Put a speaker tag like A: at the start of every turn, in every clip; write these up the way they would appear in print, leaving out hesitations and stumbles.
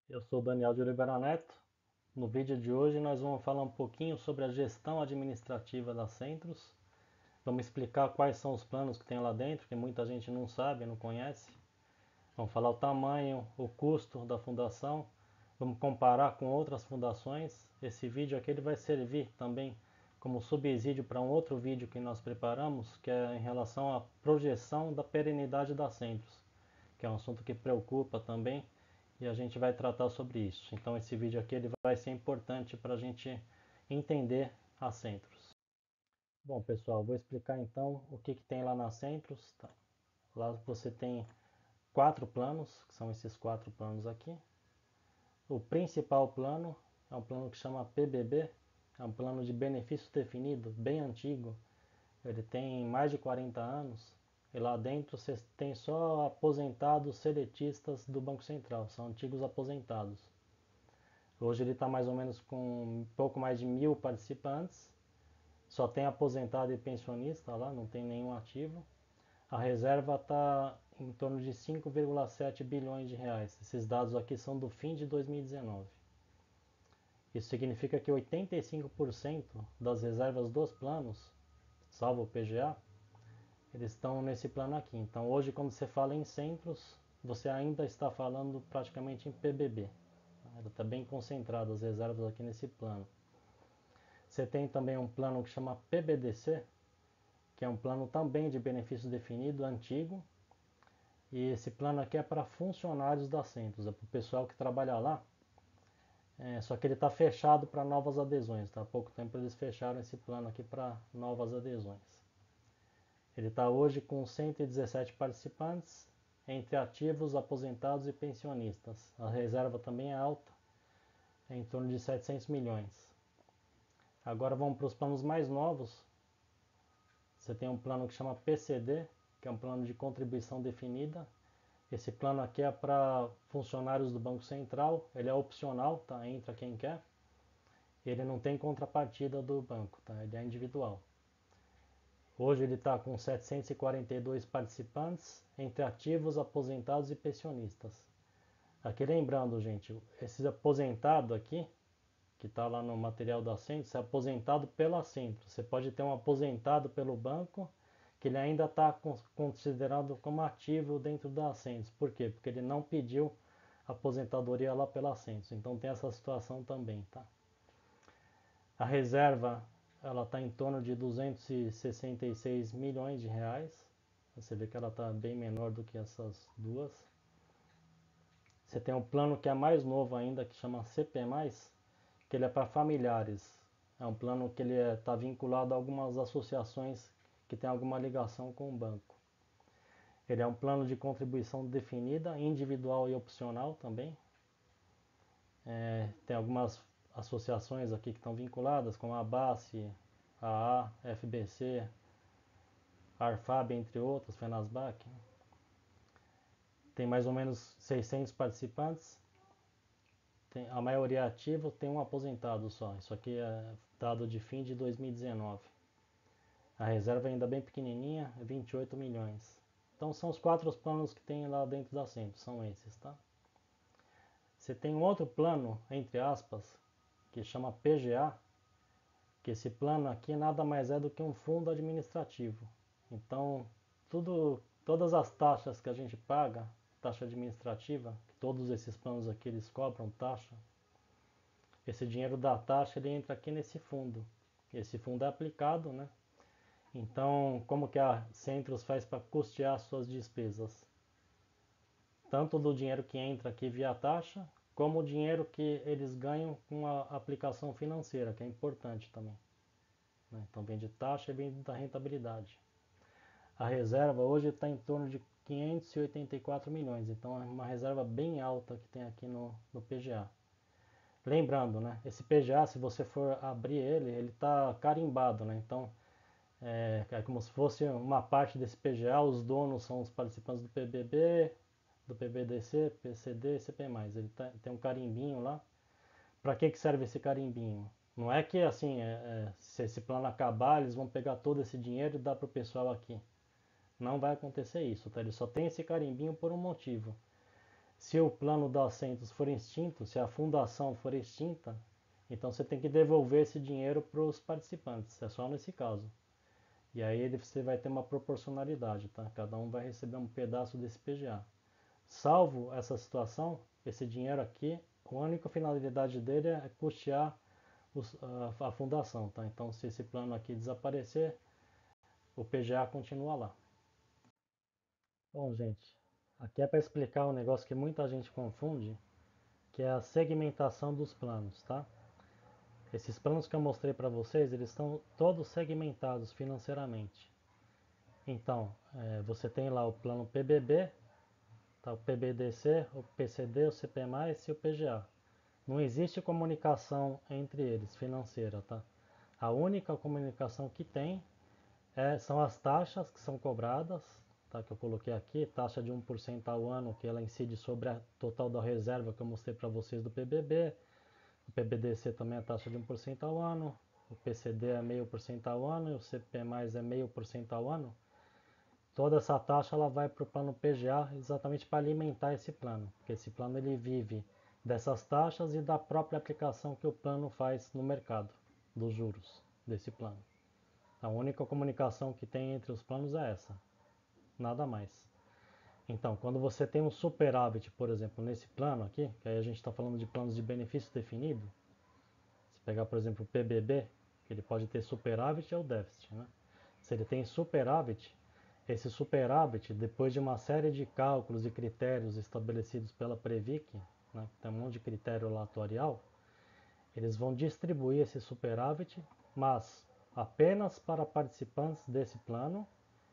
A: Eu sou Daniel de Oliveira Neto. No vídeo de hoje nós vamos falar um pouquinho sobre a gestão administrativa da Centros. Vamos explicar quais são os planos que tem lá dentro, que muita gente não sabe, não conhece. Vamos falar o tamanho, o custo da fundação. Vamos comparar com outras fundações. Esse vídeo aqui ele vai servir também como subsídio para um outro vídeo que nós preparamos, que é em relação à projeção da perenidade da Centros, que é um assunto que preocupa também e a gente vai tratar sobre isso. Então esse vídeo aqui ele vai ser importante para a gente entender a Centros. Bom pessoal, vou explicar então o que tem lá na Centros. Tá? Lá você tem 4 planos, que são esses 4 planos aqui. O principal plano é um plano que chama PBB, é um plano de benefício definido, bem antigo. Ele tem mais de 40 anos. E lá dentro você tem só aposentados seletistas do Banco Central, são antigos aposentados. Hoje ele está mais ou menos com um pouco mais de 1.000 participantes. Só tem aposentado e pensionista lá, não tem nenhum ativo. A reserva está em torno de 5,7 bilhões de reais. Esses dados aqui são do fim de 2019. Isso significa que 85% das reservas dos planos, salvo o PGA, eles estão nesse plano aqui. Então hoje quando você fala em Centros, você ainda está falando praticamente em PBB. Está bem concentrado as reservas aqui nesse plano. Você tem também um plano que chama PBDC, que é um plano também de benefício definido, antigo. E esse plano aqui é para funcionários da Centros, é para o pessoal que trabalha lá. Só que ele está fechado para novas adesões. Tá? Há pouco tempo eles fecharam esse plano aqui para novas adesões. Ele está hoje com 117 participantes, entre ativos, aposentados e pensionistas. A reserva também é alta, é em torno de 700 milhões. Agora vamos para os planos mais novos. Você tem um plano que chama PCD, que é um plano de contribuição definida. Esse plano aqui é para funcionários do Banco Central, ele é opcional, tá? Entra quem quer. Ele não tem contrapartida do banco, tá? Ele é individual. Hoje ele está com 742 participantes, entre ativos, aposentados e pensionistas. Aqui lembrando, gente, esse aposentado aqui, que está lá no material da Centro, é aposentado pela Centro. Você pode ter um aposentado pelo banco, que ele ainda está considerado como ativo dentro da Centro. Por quê? Porque ele não pediu aposentadoria lá pela Centro. Então tem essa situação também, tá? A reserva ela está em torno de 266 milhões de reais. Você vê que ela está bem menor do que essas duas. Você tem um plano que é mais novo ainda, que chama CP+, que ele é para familiares. É um plano que ele está vinculado a algumas associações que tem alguma ligação com o banco. Ele é um plano de contribuição definida, individual e opcional também. Tem algumas associações aqui que estão vinculadas, como a ABACE, a FBC, a Arfab, entre outros, FENASBAC. Tem mais ou menos 600 participantes. A maioria ativa, tem um aposentado só. Isso aqui é dado de fim de 2019. A reserva é ainda bem pequenininha, é 28 milhões. Então são os 4 planos que tem lá dentro da Centro, são esses, tá? Você tem um outro plano, entre aspas, que chama PGA, que esse plano aqui nada mais é do que um fundo administrativo. Então, todas as taxas que a gente paga, taxa administrativa, todos esses planos aqui eles cobram taxa, esse dinheiro da taxa ele entra aqui nesse fundo. Esse fundo é aplicado, né? Então, como que a Centros faz para custear suas despesas? Tanto do dinheiro que entra aqui via taxa, como o dinheiro que eles ganham com a aplicação financeira, que é importante também. Então vem de taxa e vem da rentabilidade. A reserva hoje está em torno de 584 milhões, então é uma reserva bem alta que tem aqui no PGA. Lembrando, né, esse PGA, se você for abrir ele está carimbado, né, então é como se fosse uma parte desse PGA, os donos são os participantes do PBB, do PBDC, PCD e CP+. Ele tem um carimbinho lá. Para que serve esse carimbinho? Não é que assim, se esse plano acabar, eles vão pegar todo esse dinheiro e dar para o pessoal aqui. Não vai acontecer isso, tá? Ele só tem esse carimbinho por um motivo. Se o plano da Ascentos for extinto, se a fundação for extinta, então você tem que devolver esse dinheiro para os participantes, é só nesse caso. E aí você vai ter uma proporcionalidade, tá? Cada um vai receber um pedaço desse PGA. Salvo essa situação, esse dinheiro aqui, a única finalidade dele é custear a fundação, tá? Então, se esse plano aqui desaparecer, o PGA continua lá. Bom, gente, aqui é para explicar um negócio que muita gente confunde, que é a segmentação dos planos, tá? Esses planos que eu mostrei para vocês, eles estão todos segmentados financeiramente. Então, você tem lá o plano PBB, tá? O PBDC, o PCD, o CP+, e o PGA. Não existe comunicação entre eles, financeira, tá? A única comunicação que tem são as taxas que são cobradas, tá? Que eu coloquei aqui, taxa de 1% ao ano, que ela incide sobre a total da reserva que eu mostrei para vocês do PBB. O PBDC também é taxa de 1% ao ano, o PCD é 0,5% ao ano e o CP+, é 0,5% ao ano. Toda essa taxa ela vai para o plano PGA exatamente para alimentar esse plano, porque esse plano ele vive dessas taxas e da própria aplicação que o plano faz no mercado, dos juros desse plano. A única comunicação que tem entre os planos é essa, nada mais. Então, quando você tem um superávit, por exemplo, nesse plano aqui, que aí a gente está falando de planos de benefício definido, se pegar, por exemplo, o PBB, que ele pode ter superávit ou déficit, né? Se ele tem superávit, esse superávit, depois de uma série de cálculos e critérios estabelecidos pela Previc, né, tem um monte de critério lá atuarial, eles vão distribuir esse superávit, mas apenas para participantes desse plano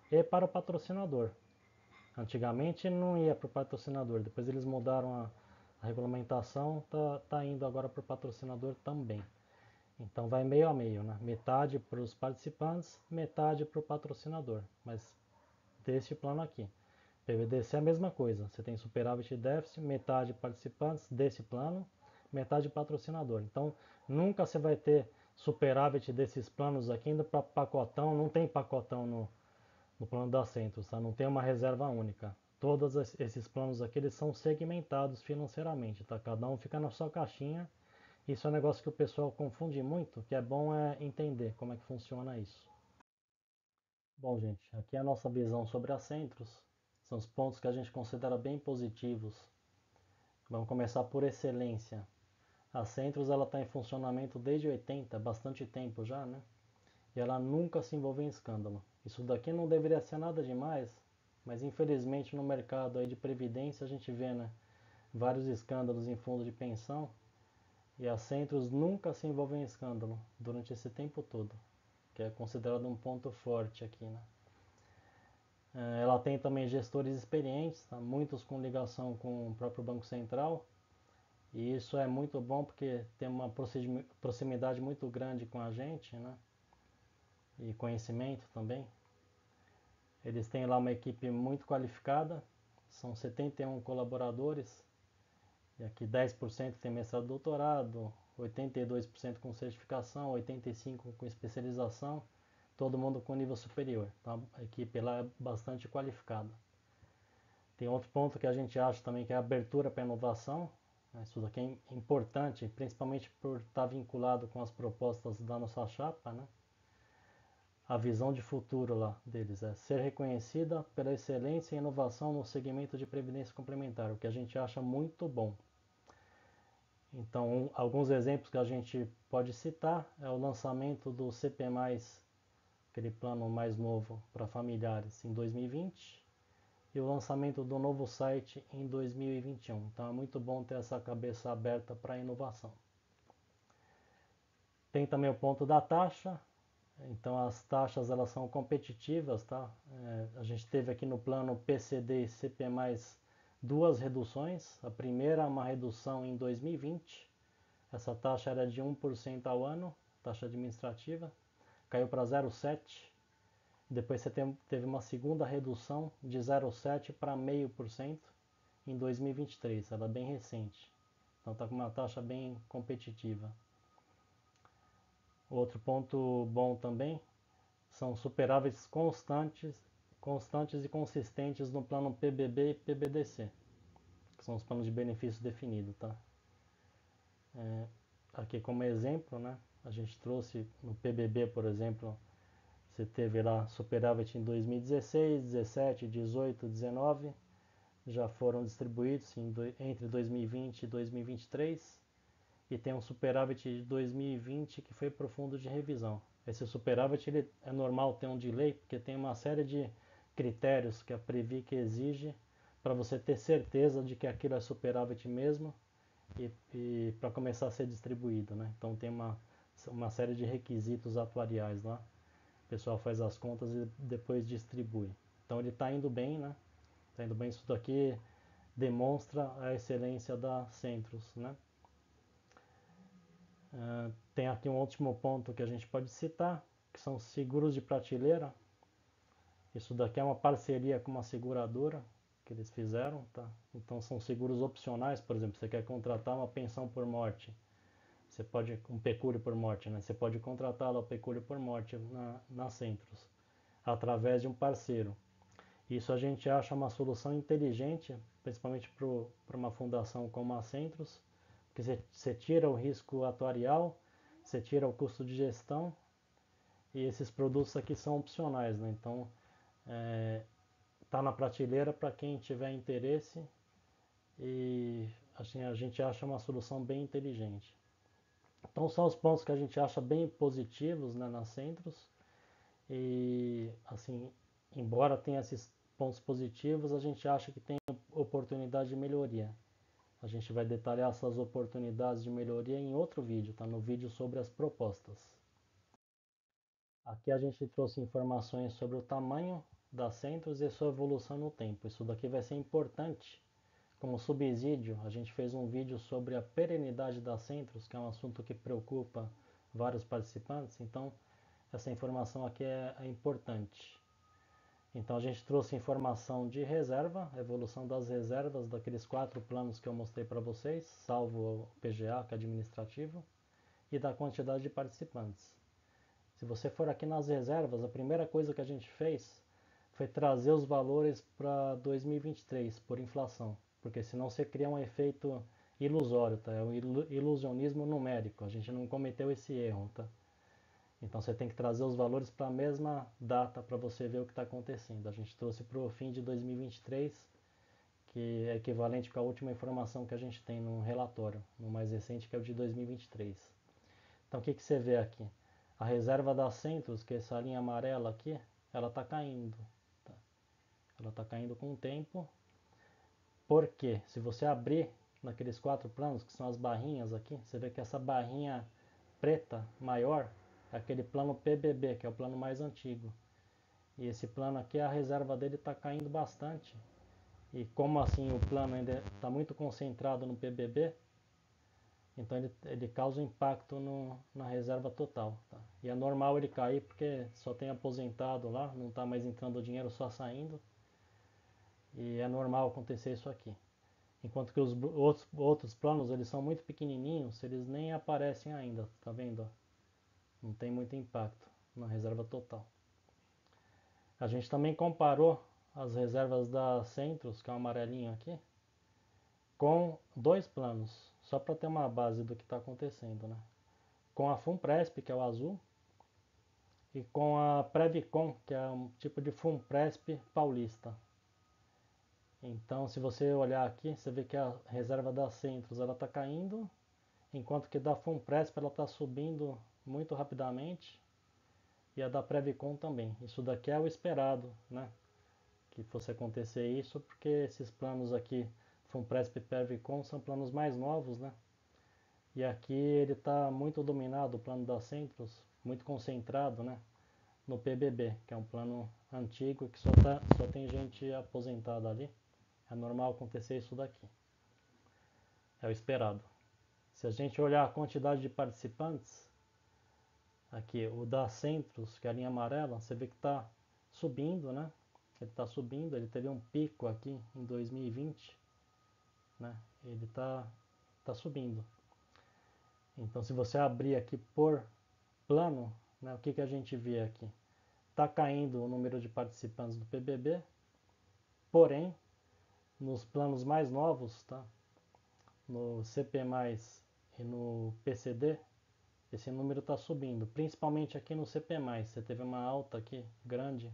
A: e para o patrocinador. Antigamente não ia para o patrocinador, depois eles mudaram a regulamentação, tá indo agora para o patrocinador também. Então vai meio a meio, né? Metade para os participantes, metade para o patrocinador, mas desse plano aqui. PVDC é a mesma coisa, você tem superávit e déficit, metade participantes desse plano, metade patrocinador. Então nunca você vai ter superávit desses planos aqui indo para pacotão, não tem pacotão no plano da Centros, tá? Não tem uma reserva única. Todos esses planos aqui eles são segmentados financeiramente, tá? Cada um fica na sua caixinha. Isso é um negócio que o pessoal confunde muito, que é bom entender como é que funciona isso. Bom, gente, aqui é a nossa visão sobre as Centros. São os pontos que a gente considera bem positivos. Vamos começar por excelência. A Centros ela está em funcionamento desde 80, bastante tempo já, né? E ela nunca se envolveu em escândalo. Isso daqui não deveria ser nada demais, mas infelizmente no mercado aí de previdência a gente vê, né, vários escândalos em fundo de pensão e a Centros nunca se envolveu em escândalo durante esse tempo todo, que é considerado um ponto forte aqui, né? Ela tem também gestores experientes, tá? Muitos com ligação com o próprio Banco Central, e isso é muito bom porque tem uma proximidade muito grande com a gente, né? E conhecimento também. Eles têm lá uma equipe muito qualificada, são 71 colaboradores, e aqui 10% tem mestrado e doutorado, 82% com certificação, 85% com especialização, todo mundo com nível superior. Então a equipe lá é bastante qualificada. Tem outro ponto que a gente acha também que é a abertura para inovação. Isso daqui é importante, principalmente por estar vinculado com as propostas da nossa chapa, né? A visão de futuro lá deles é ser reconhecida pela excelência e inovação no segmento de previdência complementar, o que a gente acha muito bom. Então, alguns exemplos que a gente pode citar é o lançamento do CP+, aquele plano mais novo para familiares, em 2020, e o lançamento do novo site em 2021. Então, é muito bom ter essa cabeça aberta para a inovação. Tem também o ponto da taxa. Então as taxas elas são competitivas, tá? A gente teve aqui no plano PCD e CP+, duas reduções. A primeira é uma redução em 2020. Essa taxa era de 1% ao ano, taxa administrativa, caiu para 0,7%. Depois você teve uma segunda redução de 0,7% para 0,5% em 2023. Ela é bem recente. Então está com uma taxa bem competitiva. Outro ponto bom também são superávites constantes e consistentes no plano PBB e PBDC. que são os planos de benefício definido, tá? Aqui como exemplo, né, a gente trouxe no PBB, por exemplo, você teve lá superávit em 2016, 17, 18, 19, já foram distribuídos entre 2020 e 2023, e tem um superávit de 2020 que foi para o fundo de revisão. Esse superávit ele é normal ter um delay, porque tem uma série de critérios que a Previc exige para você ter certeza de que aquilo é superávit mesmo e para começar a ser distribuído, né? Então tem uma série de requisitos atuariais lá. O pessoal faz as contas e depois distribui. Então ele está indo bem, né? Está indo bem. Isso daqui demonstra a excelência da Centros, né? Tem aqui um último ponto que a gente pode citar, que são seguros de prateleira. Isso daqui é uma parceria com uma seguradora que eles fizeram, tá? Então são seguros opcionais, por exemplo, você quer contratar uma pensão por morte, você pode, um pecúlio por morte, né? Você pode contratar lá o pecúlio por morte na Centros, através de um parceiro. Isso a gente acha uma solução inteligente, principalmente para uma fundação como a Centros, porque você tira o risco atuarial, você tira o custo de gestão, e esses produtos aqui são opcionais, né? Então, tá na prateleira para quem tiver interesse e assim, a gente acha uma solução bem inteligente. Então são os pontos que a gente acha bem positivos, né, nas Centros e assim, embora tenha esses pontos positivos, a gente acha que tem oportunidade de melhoria. A gente vai detalhar essas oportunidades de melhoria em outro vídeo, tá? No vídeo sobre as propostas. Aqui a gente trouxe informações sobre o tamanho das Centros e sua evolução no tempo. Isso daqui vai ser importante. Como subsídio, a gente fez um vídeo sobre a perenidade das Centros, que é um assunto que preocupa vários participantes. Então, essa informação aqui é importante. Então, a gente trouxe informação de reserva, a evolução das reservas daqueles 4 planos que eu mostrei para vocês, salvo o PGA, que é administrativo, e da quantidade de participantes. Se você for aqui nas reservas, a primeira coisa que a gente fez foi trazer os valores para 2023 por inflação, porque senão você cria um efeito ilusório, tá? É o ilusionismo numérico, a gente não cometeu esse erro, tá? Então você tem que trazer os valores para a mesma data para você ver o que está acontecendo. A gente trouxe para o fim de 2023, que é equivalente com a última informação que a gente tem no relatório, no mais recente, que é o de 2023. Então o que você vê aqui? A reserva da Centros, que é essa linha amarela aqui, ela está caindo. Tá? Ela está caindo com o tempo. Porque se você abrir naqueles 4 planos, que são as barrinhas aqui, você vê que essa barrinha preta maior é aquele plano PBB, que é o plano mais antigo. E esse plano aqui, a reserva dele está caindo bastante. E como assim o plano ainda está muito concentrado no PBB, então ele causa impacto na reserva total. Tá? E é normal ele cair porque só tem aposentado lá, não está mais entrando dinheiro, só saindo. E é normal acontecer isso aqui. Enquanto que os outros planos eles são muito pequenininhos, eles nem aparecem ainda, tá vendo? Não tem muito impacto na reserva total. A gente também comparou as reservas da Centros, que é o amarelinho aqui, com 2 planos, só para ter uma base do que está acontecendo, né? Com a Funpresp, que é o azul, e com a Previcon, que é um tipo de Funpresp paulista. Então, se você olhar aqui, você vê que a reserva da Centros ela está caindo, enquanto que da Funpresp ela está subindo muito rapidamente, e a da Previcon também. Isso daqui é o esperado, né? Que fosse acontecer isso, porque esses planos aqui, Funpresp e Previcon, são planos mais novos, né? E aqui ele está muito dominado, o plano da Centros, muito concentrado, né? No PBB, que é um plano antigo que só tem gente aposentada ali. É normal acontecer isso daqui. É o esperado. Se a gente olhar a quantidade de participantes, aqui o da Centros, que é a linha amarela, você vê que está subindo, né? Ele está subindo, ele teve um pico aqui em 2020, né? Ele tá subindo. Então se você abrir aqui por plano, né, o que a gente vê aqui? Está caindo o número de participantes do PBB, porém nos planos mais novos, tá? No CP+, e no PCD, esse número está subindo, principalmente aqui no CP+. Você teve uma alta aqui grande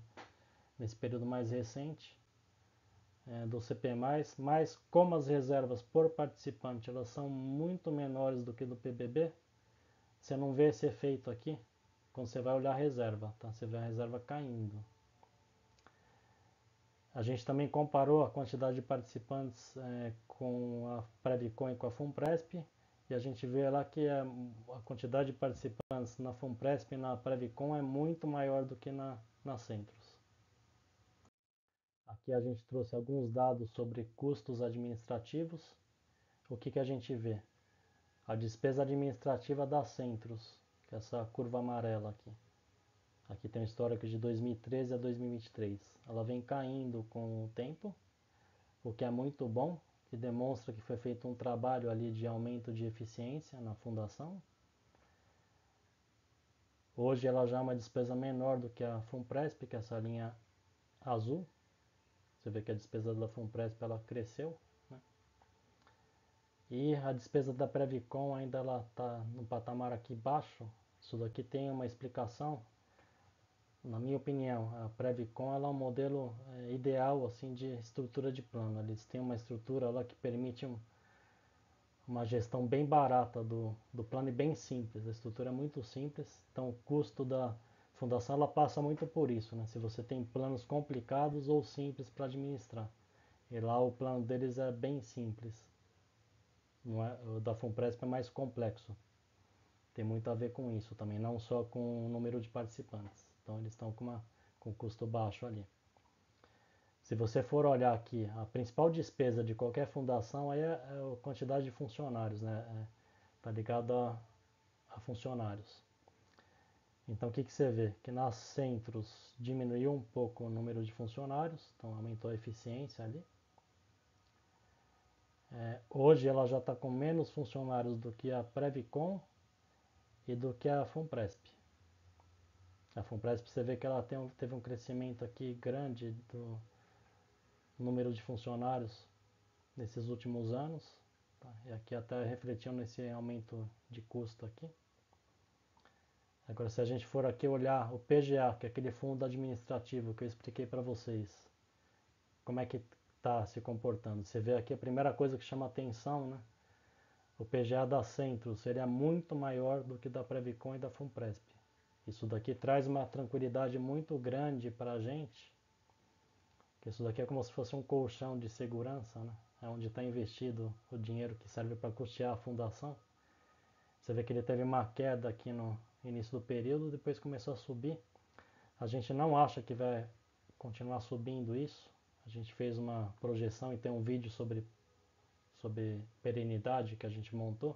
A: nesse período mais recente do CP+, mas como as reservas por participante elas são muito menores do que do PBB, você não vê esse efeito aqui quando você vai olhar a reserva, tá? Você vê a reserva caindo. A gente também comparou a quantidade de participantes com a Previcon e com a Funpresp, e a gente vê lá que a quantidade de participantes na Funpresp e na Previcon é muito maior do que na Centros. Aqui a gente trouxe alguns dados sobre custos administrativos. O que a gente vê? A despesa administrativa da Centros, que é essa curva amarela aqui. Aqui tem um histórico de 2013 a 2023. Ela vem caindo com o tempo, o que é muito bom, que demonstra que foi feito um trabalho ali de aumento de eficiência na fundação. Hoje ela já é uma despesa menor do que a Funpresp, que é essa linha azul. Você vê que a despesa da Funpresp ela cresceu, né? E a despesa da Previcon ainda ela está no patamar aqui baixo. Isso daqui tem uma explicação. Na minha opinião, a Previcon ela é um modelo ideal assim de estrutura de plano. Eles têm uma estrutura lá que permite uma gestão bem barata do plano e bem simples. A estrutura é muito simples, então o custo da fundação ela passa muito por isso, né? Se você tem planos complicados ou simples para administrar. E lá o plano deles é bem simples. Não é, o da Funpresp é mais complexo. Tem muito a ver com isso também, não só com o número de participantes. Então eles estão com custo baixo ali. Se você for olhar aqui, a principal despesa de qualquer fundação aí é a quantidade de funcionários, né? Tá ligado a funcionários. Então o que você vê? Que nas Centros diminuiu um pouco o número de funcionários, então aumentou a eficiência ali. Hoje ela já está com menos funcionários do que a Previcon e do que a Funpresp. A Funpresp você vê que ela teve um crescimento aqui grande do número de funcionários nesses últimos anos, tá? E aqui até refletiu nesse aumento de custo aqui. Agora se a gente for aqui olhar o PGA, que é aquele fundo administrativo que eu expliquei para vocês, como é que está se comportando? Você vê aqui a primeira coisa que chama atenção, né? O PGA da Centros seria muito maior do que da Previcon e da Funpresp. Isso daqui traz uma tranquilidade muito grande para a gente, que isso daqui é como se fosse um colchão de segurança, né? É onde está investido o dinheiro que serve para custear a fundação. Você vê que ele teve uma queda aqui no início do período, depois começou a subir. A gente não acha que vai continuar subindo isso. A gente fez uma projeção e tem um vídeo sobre perenidade que a gente montou.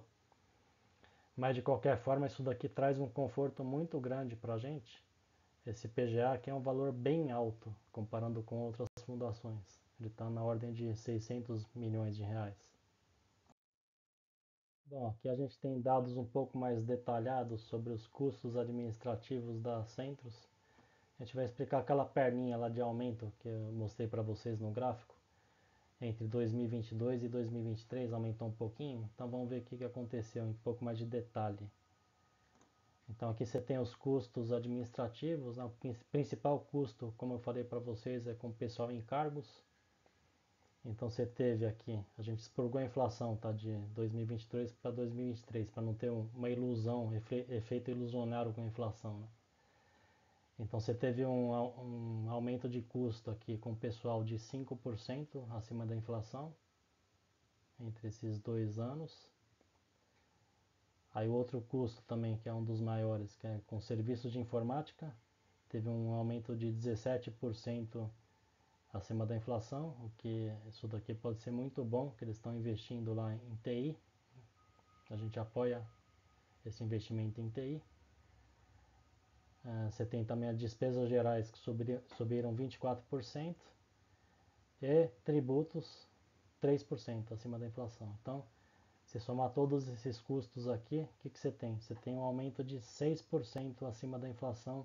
A: Mas de qualquer forma, isso daqui traz um conforto muito grande para a gente. Esse PGA aqui é um valor bem alto comparando com outras fundações. Ele está na ordem de 600 milhões de reais. Bom, aqui a gente tem dados um pouco mais detalhados sobre os custos administrativos da Centros. A gente vai explicar aquela perninha lá de aumento que eu mostrei para vocês no gráfico. Entre 2022 e 2023 aumentou um pouquinho. Então vamos ver o que aconteceu em um pouco mais de detalhe. Então aqui você tem os custos administrativos, né? O principal custo, como eu falei para vocês, é com o pessoal em cargos. Então você teve aqui, a gente expurgou a inflação, tá, de 2022 para 2023, para não ter uma ilusão, efeito ilusionário com a inflação, né? Então você teve um aumento de custo aqui com o pessoal de 5% acima da inflação entre esses 2 anos. Aí o outro custo também, que é um dos maiores, que é com serviços de informática, teve um aumento de 17% acima da inflação, o que isso daqui pode ser muito bom, que eles estão investindo lá em TI. A gente apoia esse investimento em TI. Você tem também as despesas gerais que subiram 24% e tributos 3% acima da inflação. Então, se somar todos esses custos aqui, o que você tem? Você tem um aumento de 6% acima da inflação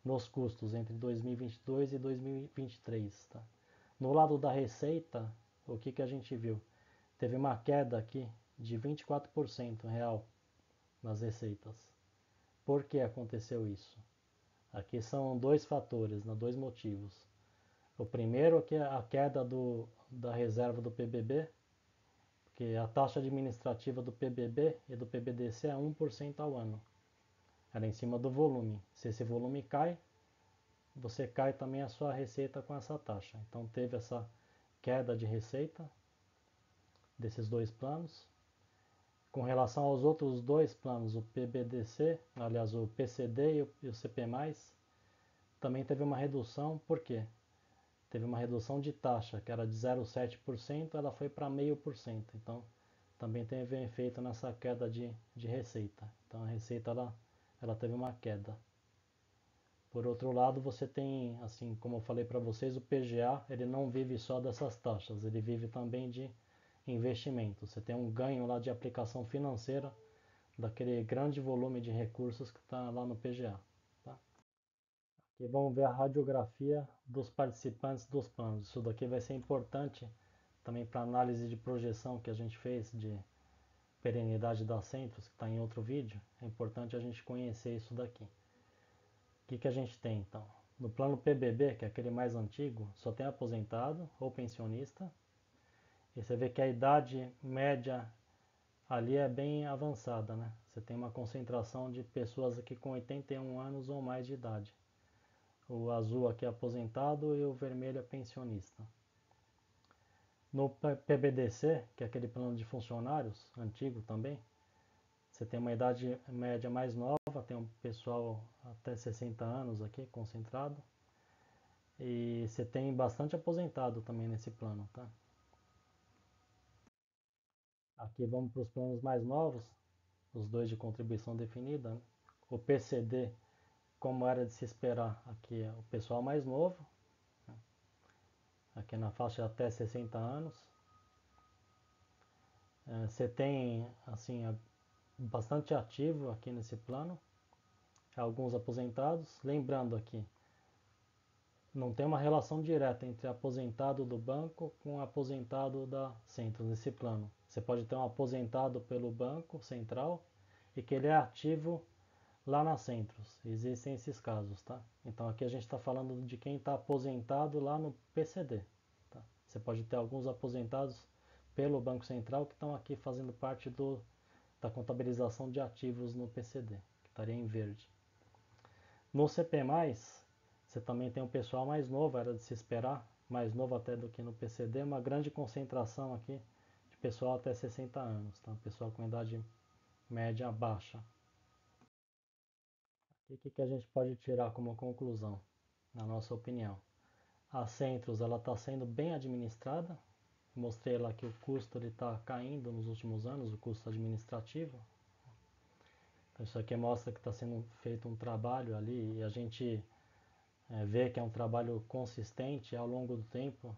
A: nos custos entre 2022 e 2023. Tá? No lado da receita, o que que a gente viu? Teve uma queda aqui de 24% real nas receitas. Por que aconteceu isso? Aqui são dois fatores, né, dois motivos. O primeiro é que a queda da reserva do PBB, porque a taxa administrativa do PBB e do PBDC é 1% ao ano. Era em cima do volume. Se esse volume cai, você cai também a sua receita com essa taxa. Então teve essa queda de receita desses dois planos. Com relação aos outros dois planos, o PBDC, aliás, o PCD e o CP+, também teve uma redução. Por quê? Teve uma redução de taxa, que era de 0,7%, ela foi para 0,5%. Então, também teve um efeito nessa queda de receita. Então, a receita ela teve uma queda. Por outro lado, você tem, assim como eu falei para vocês, o PGA, ele não vive só dessas taxas, ele vive também de investimento. Você tem um ganho lá de aplicação financeira daquele grande volume de recursos que está lá no PGA. Tá? Aqui vamos ver a radiografia dos participantes dos planos. Isso daqui vai ser importante também para análise de projeção que a gente fez de perenidade das centros, que está em outro vídeo. É importante a gente conhecer isso daqui. O que a gente tem então? No plano PBB, que é aquele mais antigo, só tem aposentado ou pensionista. E você vê que a idade média ali é bem avançada, né? Você tem uma concentração de pessoas aqui com 81 anos ou mais de idade. O azul aqui é aposentado e o vermelho é pensionista. No PBDC, que é aquele plano de funcionários, antigo também, você tem uma idade média mais nova, tem um pessoal até 60 anos aqui concentrado. E você tem bastante aposentado também nesse plano, tá? Aqui vamos para os planos mais novos, os dois de contribuição definida, né? O PCD, como era de se esperar, aqui é o pessoal mais novo, né? Aqui na faixa até 60 anos. Você tem assim bastante ativo aqui nesse plano, alguns aposentados. Lembrando aqui, não tem uma relação direta entre aposentado do banco com aposentado da Centros nesse plano. Você pode ter um aposentado pelo Banco Central e que ele é ativo lá na Centros. Existem esses casos, tá? Então aqui a gente está falando de quem está aposentado lá no PCD. Tá? Você pode ter alguns aposentados pelo Banco Central que estão aqui fazendo parte da contabilização de ativos no PCD, que estaria em verde. No CP+, você também tem um pessoal mais novo, era de se esperar, mais novo até do que no PCD, uma grande concentração aqui de pessoal até 60 anos, tá? Pessoal com idade média baixa. E o que a gente pode tirar como conclusão, na nossa opinião? A Centros está sendo bem administrada. Mostrei lá que o custo está caindo nos últimos anos, o custo administrativo. Então, isso aqui mostra que está sendo feito um trabalho ali e a gente vê que é um trabalho consistente ao longo do tempo.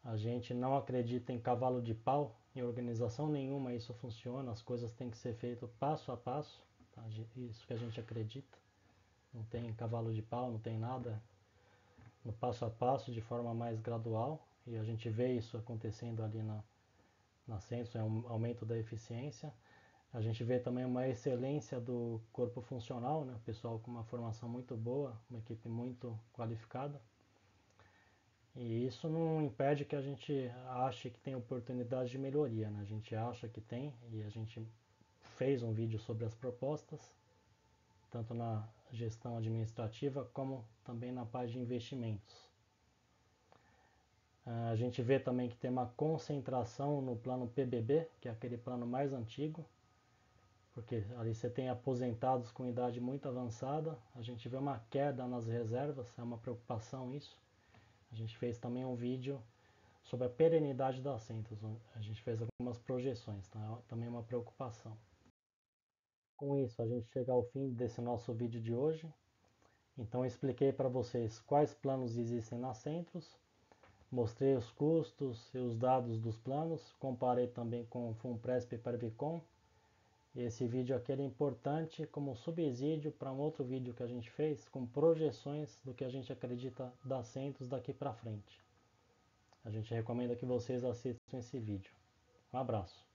A: A gente não acredita em cavalo de pau, em organização nenhuma isso funciona, as coisas têm que ser feitas passo a passo, tá? Isso que a gente acredita. Não tem cavalo de pau, não tem nada, no passo a passo, de forma mais gradual, e a gente vê isso acontecendo ali na Censo, é um aumento da eficiência. A gente vê também uma excelência do corpo funcional, né? Pessoal com uma formação muito boa, uma equipe muito qualificada. E isso não impede que a gente ache que tem oportunidade de melhoria, né? A gente acha que tem e a gente fez um vídeo sobre as propostas, tanto na gestão administrativa como também na parte de investimentos. A gente vê também que tem uma concentração no plano PBB, que é aquele plano mais antigo, porque ali você tem aposentados com idade muito avançada. A gente vê uma queda nas reservas, é uma preocupação isso. A gente fez também um vídeo sobre a perenidade das Centros, a gente fez algumas projeções, tá? Também uma preocupação. Com isso, a gente chega ao fim desse nosso vídeo de hoje. Então, eu expliquei para vocês quais planos existem na Centros, mostrei os custos e os dados dos planos, comparei também com o Funpresp e Parvicom. E esse vídeo aqui é importante como subsídio para um outro vídeo que a gente fez com projeções do que a gente acredita da Centros daqui para frente. A gente recomenda que vocês assistam esse vídeo. Um abraço.